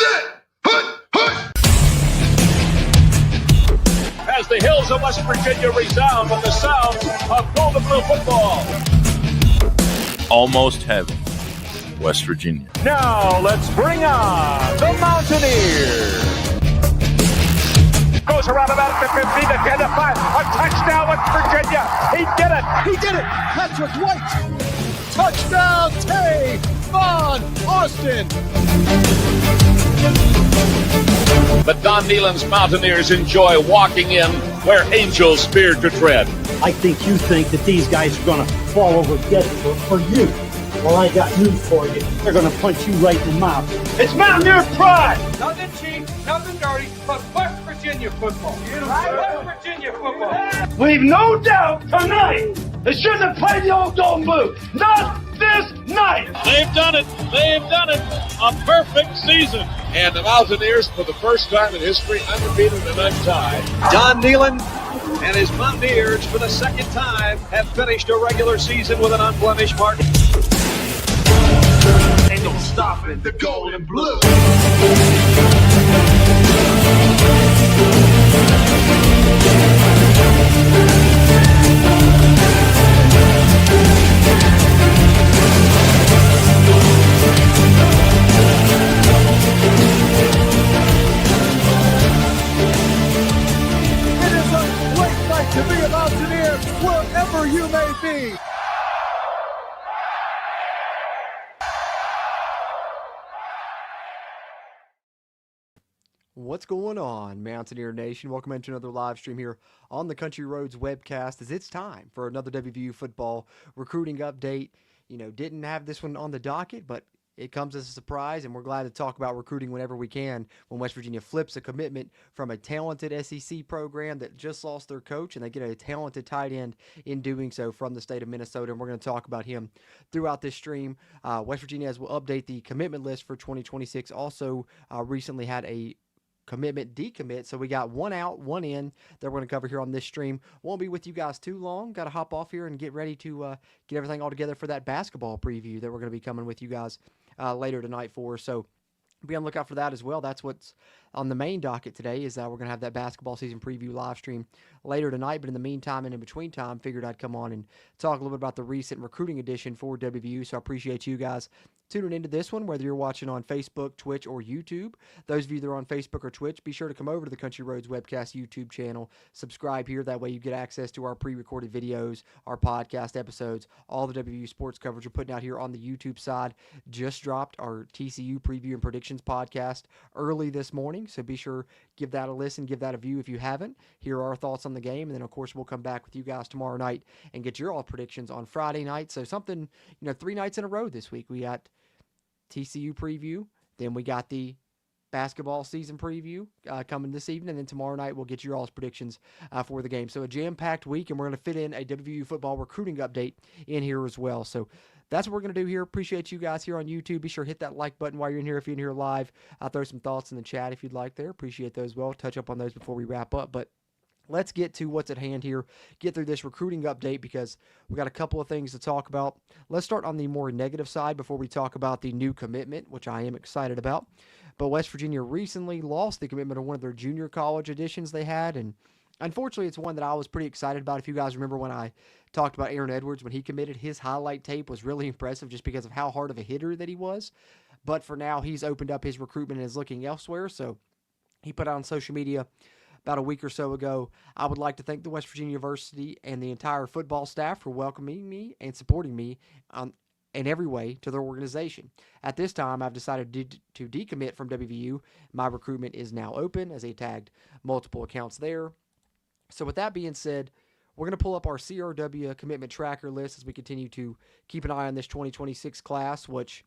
set, hut. As the hills of West Virginia resound with the sounds of Golden Blue football. Almost heaven, West Virginia. Now let's bring on the Mountaineers. Goes around about the 50, the 10, the 5. A touchdown, West Virginia. He did it. He did it. Patrick White. Touchdown, Tay Von Austin. The Don Nehlen's Mountaineers enjoy walking in where angels fear to tread. I think you think that these guys are going to fall over dead for you. Well, I got news for you. They're going to punch you right in the mouth. It's Mountaineer pride! Nothing cheap, nothing dirty, but West Virginia football. West Virginia football. Leave no doubt tonight. They shouldn't have played the old Golden Blue. Not this night. They've done it. They've done it. A perfect season. And the Mountaineers, for the first time in history, undefeated and untied. Don Nehlen and his Mountaineers, for the second time, have finished a regular season with an unblemished mark. Ain't no stopping the Golden Blue. It is a great night to be a Mountaineer wherever you may be. What's going on, Mountaineer Nation? Welcome into another live stream here on the Country Roads Webcast, as it's time for another WVU football recruiting update. You know, didn't have this one on the docket, but it comes as a surprise, and we're glad to talk about recruiting whenever we can when West Virginia flips a commitment from a talented SEC program that just lost their coach, and they get a talented tight end in doing so from the state of Minnesota, and we're going to talk about him throughout this stream. West Virginia, as we'll update the commitment list for 2026, also recently had a commitment decommit, so we got one out, one in that we're going to cover here on this stream. Won't be with you guys too long. Got to hop off here and get ready to get everything all together for that basketball preview that we're going to be coming with you guys later tonight for. So be on the lookout for that as well. That's what's on the main docket today, is we're going to have that basketball season preview live stream later tonight. But in the meantime and in between time, figured I'd come on and talk a little bit about the recent recruiting edition for WVU. So I appreciate you guys tuning into this one, whether you're watching on Facebook, Twitch, or YouTube. Those of you that are on Facebook or Twitch, be sure to come over to the Country Roads Webcast YouTube channel. Subscribe here. That way you get access to our pre-recorded videos, our podcast episodes, all the WVU sports coverage we're putting out here on the YouTube side. Just dropped our TCU preview and predictions podcast early this morning, so be sure give that a listen, give that a view if you haven't. Here are our thoughts on the game, and then of course we'll come back with you guys tomorrow night and get your all predictions on Friday night. So something, 3 nights in a row this week. We got TCU preview, then we got the basketball season preview coming this evening, and then tomorrow night we'll get your all's predictions for the game. So a jam-packed week, and we're going to fit in a WVU football recruiting update in here as well. So that's what we're going to do here. Appreciate you guys here on YouTube. Be sure to hit that like button while you're in here if you're in here live. I'll throw some thoughts in the chat if you'd like there. Appreciate those as well. Touch up on those before we wrap up, but let's get to what's at hand here, get through this recruiting update, because we got a couple of things to talk about. Let's start on the more negative side before we talk about the new commitment, which I am excited about. But West Virginia recently lost the commitment of one of their junior college additions they had, and unfortunately it's one that I was pretty excited about. If you guys remember when I talked about Aaron Edwards when he committed, his highlight tape was really impressive just because of how hard of a hitter that he was. But for now, he's opened up his recruitment and is looking elsewhere, so he put out on social media about a week or so ago, "I would like to thank the West Virginia University and the entire football staff for welcoming me and supporting me in every way to their organization. At this time, I've decided to decommit from WVU. My recruitment is now open," as he tagged multiple accounts there. So with that being said, we're going to pull up our CRW commitment tracker list as we continue to keep an eye on this 2026 class, which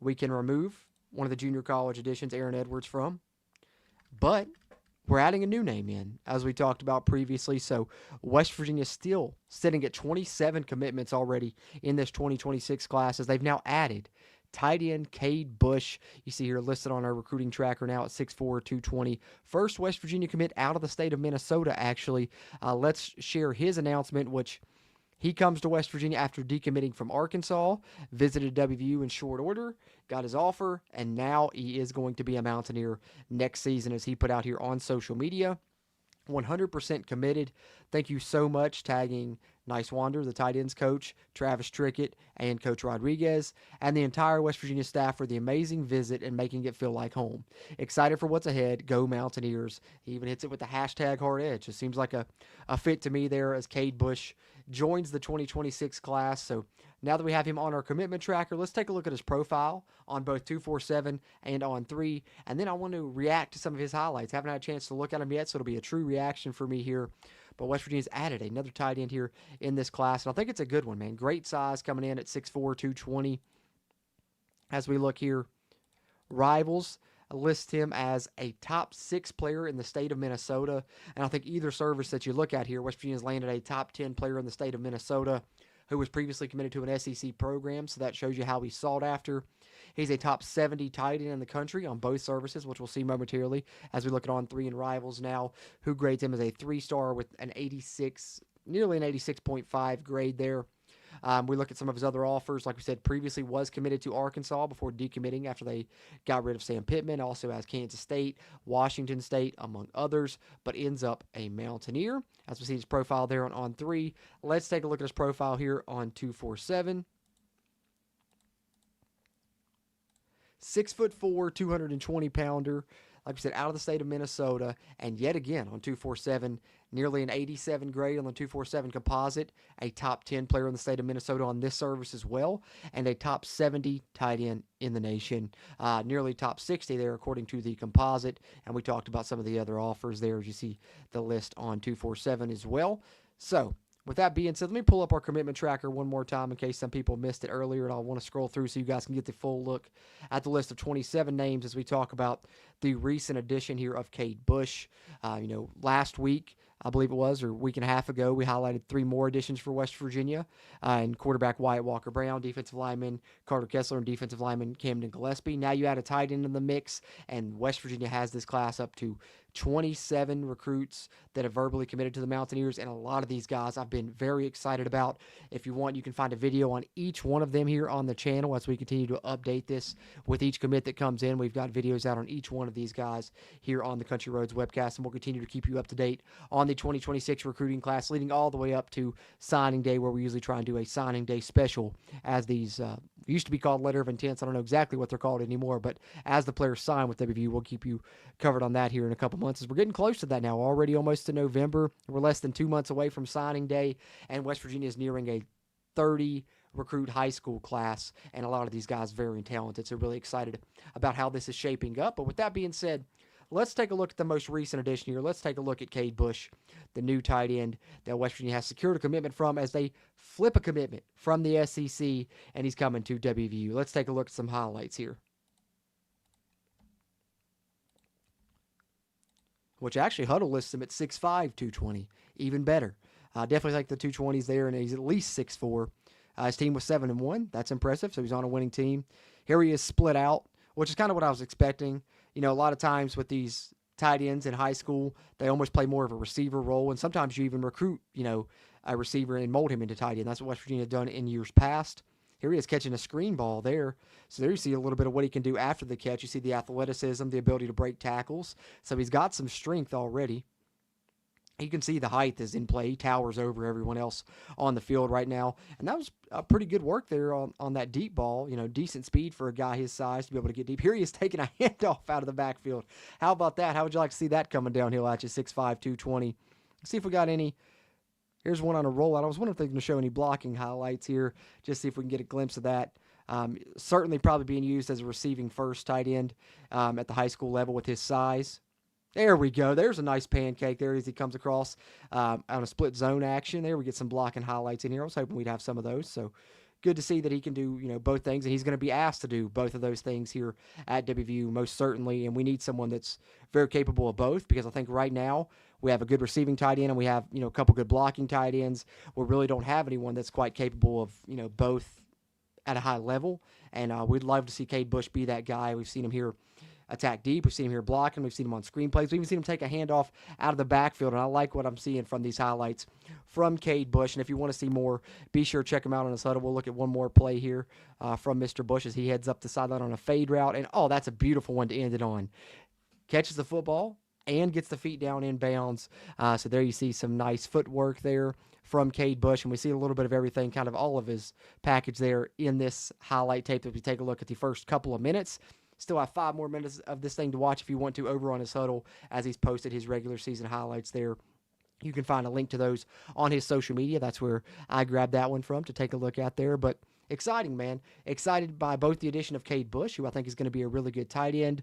we can remove one of the junior college additions, Aaron Edwards, from. But we're adding a new name in, as we talked about previously. So West Virginia still sitting at 27 commitments already in this 2026 class, as they've now added tight end Cade Bush. You see here listed on our recruiting tracker now at 6'4", 220. First West Virginia commit out of the state of Minnesota, actually. Let's share his announcement, which He comes to West Virginia after decommitting from Arkansas, visited WVU in short order, got his offer, and now he is going to be a Mountaineer next season, as he put out here on social media. 100% committed. Thank you so much, tagging Nice Wander, the tight ends coach, Travis Trickett, and Coach Rodriguez, and the entire West Virginia staff for the amazing visit and making it feel like home. Excited for what's ahead. Go Mountaineers. He even hits it with the hashtag hard edge. It seems like a fit to me there as Cade Bush joins the 2026 class. So now that we have him on our commitment tracker, let's take a look at his profile on both 247 and on 3. And then I want to react to some of his highlights. Haven't had a chance to look at them yet, so it'll be a true reaction for me here. But West Virginia's added another tight end here in this class, and I think it's a good one, man. Great size coming in at 6'4", 220. As we look here, Rivals list him as a top 6 player in the state of Minnesota. And I think either service that you look at here, West Virginia's landed a top 10 player in the state of Minnesota who was previously committed to an SEC program, so that shows you how he's sought after. He's a top 70 tight end in the country on both services, which we'll see momentarily as we look at On 3 and Rivals now, who grades him as a 3-star with an 86, nearly an 86.5 grade there. We look at some of his other offers. Like we said, previously was committed to Arkansas before decommitting after they got rid of Sam Pittman. Also has Kansas State, Washington State, among others, but ends up a Mountaineer. As we see his profile there on 3. Let's take a look at his profile here on 247. 6'4", 220-pounder. Like we said, out of the state of Minnesota, and yet again on 247, nearly an 87 grade on the 247 composite, a top 10 player in the state of Minnesota on this service as well, and a top 70 tight end in the nation, nearly top 60 there according to the composite, and we talked about some of the other offers there as you see the list on 247 as well. So, with that being said, let me pull up our commitment tracker one more time in case some people missed it earlier, and I'll want to scroll through so you guys can get the full look at the list of 27 names as we talk about the recent addition here of Cade Bush. Last week, I believe it was, or a week and a half ago, we highlighted 3 more additions for West Virginia, and quarterback Wyatt Walker-Brown, defensive lineman Carter Kessler, and defensive lineman Camden Gillespie. Now you add a tight end in the mix, and West Virginia has this class up to 27 recruits that have verbally committed to the Mountaineers, and a lot of these guys I've been very excited about. If you want, you can find a video on each one of them here on the channel as we continue to update this with each commit that comes in. We've got videos out on each one of these guys here on the Country Roads Webcast, and we'll continue to keep you up to date on the 2026 recruiting class, leading all the way up to signing day, where we usually try and do a signing day special, as these used to be called letter of intents. I don't know exactly what they're called anymore, but as the players sign with WVU, we'll keep you covered on that here in a couple months, as we're getting close to that now, already almost to November. We're less than 2 months away from signing day, and West Virginia is nearing a 30 recruit high school class, and a lot of these guys very talented, so really excited about how this is shaping up. But with that being said, let's take a look at the most recent addition here. Let's take a look at Cade Bush, the new tight end that West Virginia has secured a commitment from, as they flip a commitment from the SEC, and he's coming to WVU. Let's take a look at some highlights here, which actually Huddle lists him at 6'5", 220. Even better. Definitely like the 220s there, and he's at least 6'4". His team was 7-1. That's impressive, so he's on a winning team. Here he is split out, which is kind of what I was expecting. A lot of times with these tight ends in high school, they almost play more of a receiver role, and sometimes you even recruit, a receiver and mold him into tight end. That's what West Virginia has done in years past. Here he is catching a screen ball there. So there you see a little bit of what he can do after the catch. You see the athleticism, the ability to break tackles. So he's got some strength already. You can see the height is in play. He towers over everyone else on the field right now. And that was a pretty good work there on that deep ball. Decent speed for a guy his size to be able to get deep. Here he is taking a handoff out of the backfield. How about that? How would you like to see that coming downhill at you, 6'5", 220? Let's see if we got any. Here's one on a rollout. I was wondering if they're going to show any blocking highlights here, just see if we can get a glimpse of that. Certainly probably being used as a receiving first tight end at the high school level with his size. There we go. There's a nice pancake there as he comes across on a split zone action. There we get some blocking highlights in here. I was hoping we'd have some of those. So good to see that he can do both things, and he's going to be asked to do both of those things here at WVU most certainly. And we need someone that's very capable of both, because I think right now we have a good receiving tight end and we have a couple good blocking tight ends. We really don't have anyone that's quite capable of both at a high level. And we'd love to see Cade Bush be that guy. We've seen him here attack deep. We've seen him here blocking. We've seen him on screenplays. We've even seen him take a handoff out of the backfield, and I like what I'm seeing from these highlights from Cade Bush. And if you want to see more, be sure to check him out on his huddle. We'll look at one more play here from Mr. Bush as he heads up the sideline on a fade route. And, oh, that's a beautiful one to end it on. Catches the football and gets the feet down in bounds. So there you see some nice footwork there from Cade Bush, and we see a little bit of everything, kind of all of his package there in this highlight tape that we take a look at the first couple of minutes. Still have 5 more minutes of this thing to watch if you want to over on his huddle as he's posted his regular season highlights there. You can find a link to those on his social media. That's where I grabbed that one from to take a look at there. But exciting, man. Excited by both the addition of Cade Bush, who I think is going to be a really good tight end.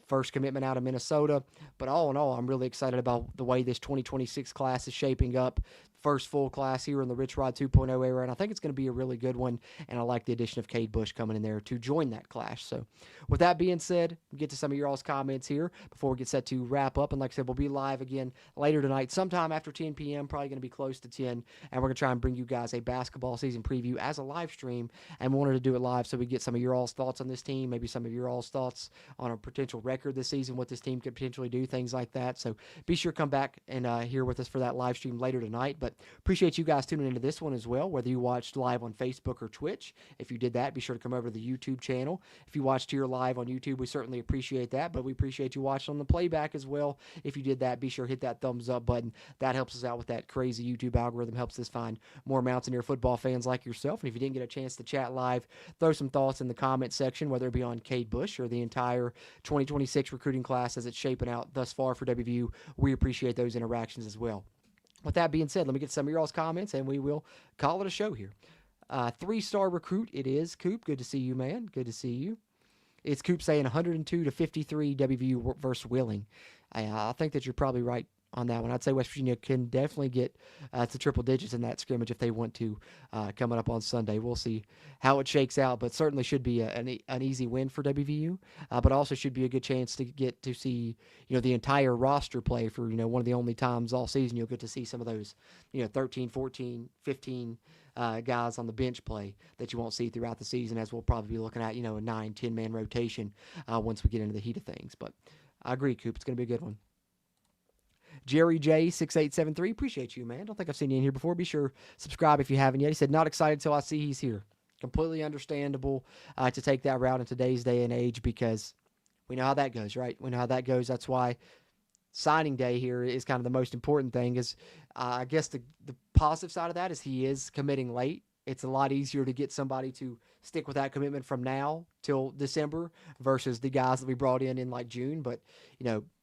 First commitment out of Minnesota. But all in all, I'm really excited about the way this 2026 class is shaping up. First full class here in the Rich Rod 2.0 era, and I think it's going to be a really good one, and I like the addition of Cade Bush coming in there to join that clash. So with that being said, we'll get to some of your all's comments here before we get set to wrap up. And like I said, we'll be live again later tonight, sometime after 10 p.m., probably going to be close to 10, and we're going to try and bring you guys a basketball season preview as a live stream, and we wanted to do it live so we get some of your all's thoughts on this team, maybe some of your all's thoughts on a potential record this season, what this team could potentially do, things like that. So be sure to come back and here with us for that live stream later tonight. But appreciate you guys tuning into this one as well, whether you watched live on Facebook or Twitch. If you did that, be sure to come over to the YouTube channel. If you watched here live on YouTube, we certainly appreciate that, but we appreciate you watching on the playback as well. If you did that, be sure to hit that thumbs up button. That helps us out with that crazy YouTube algorithm, helps us find more Mountaineer football fans like yourself. And if you didn't get a chance to chat live, throw some thoughts in the comment section, whether it be on Cade Bush or the entire 2026 recruiting class as it's shaping out thus far for WVU. We appreciate those interactions as well. With that being said, let me get some of your all's comments, and we will call it a show here. 3-star recruit, it is. Coop, good to see you, man. Good to see you. It's Coop saying 102-53 WVU versus Willing. I think that you're probably right on that one. I'd say West Virginia can definitely get to triple digits in that scrimmage if they want to coming up on Sunday. We'll see how it shakes out, but certainly should be an easy win for WVU, but also should be a good chance to get to see the entire roster play for one of the only times all season you'll get to see some of those 13, 14, 15 guys on the bench play that you won't see throughout the season, as we'll probably be looking at a 9-10 man rotation once we get into the heat of things. But I agree, Coop, it's going to be a good one. Jerry J 6873, appreciate you, man. Don't think I've seen you in here before. Be sure subscribe if you haven't yet. He said, not excited till I see he's here. Completely understandable to take that route in today's day and age, because we know how that goes, right? We know how that goes. That's why signing day here is kind of the most important thing. Is I guess the positive side of that is he is committing late. It's a lot easier to get somebody to stick with that commitment from now till December versus the guys that we brought in like June. But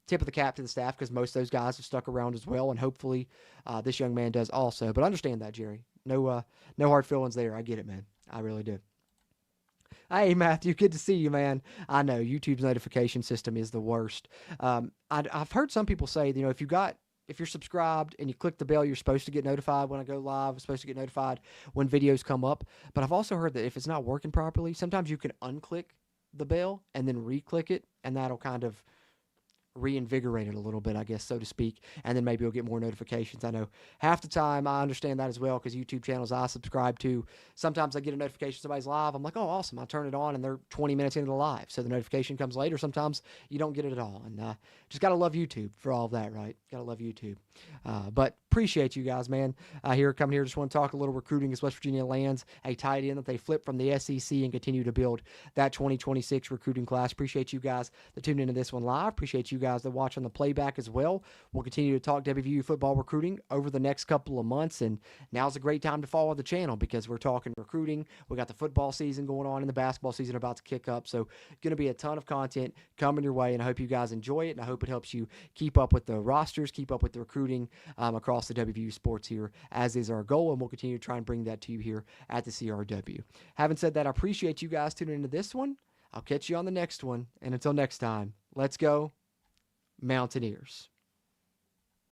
tip of the cap to the staff, because most of those guys have stuck around as well, and hopefully this young man does also. But understand that, Jerry. No hard feelings there. I get it, man. I really do. Hey, Matthew, good to see you, man. I know YouTube's notification system is the worst. I've heard some people say, if you're subscribed and you click the bell, you're supposed to get notified when I go live. You're supposed to get notified when videos come up. But I've also heard that if it's not working properly, sometimes you can unclick the bell and then re-click it, and that'll kind of reinvigorate it a little bit, I guess, so to speak, and then maybe you'll get more notifications. I know half the time I understand that as well, because YouTube channels I subscribe to, sometimes I get a notification somebody's live. I'm like, oh, awesome. I turn it on, and they're 20 minutes into the live, so the notification comes later. Sometimes you don't get it at all, and just got to love YouTube for all of that, right? Got to love YouTube. But appreciate you guys, man. Coming here, just want to talk a little recruiting as West Virginia lands a tight end that they flip from the SEC and continue to build that 2026 recruiting class. Appreciate you guys that tuned into this one live. Appreciate you guys that watch on the playback as well. We'll continue to talk WVU football recruiting over the next couple of months, and now's a great time to follow the channel because we're talking recruiting. We got the football season going on and the basketball season about to kick up, so going to be a ton of content coming your way, and I hope you guys enjoy it, and I hope it helps you keep up with the rosters, keep up with the recruiting across the WVU sports here, as is our goal, and we'll continue to try and bring that to you here at the CRW. Having said that, I appreciate you guys tuning into this one. I'll catch you on the next one, and until next time, let's go Mountaineers.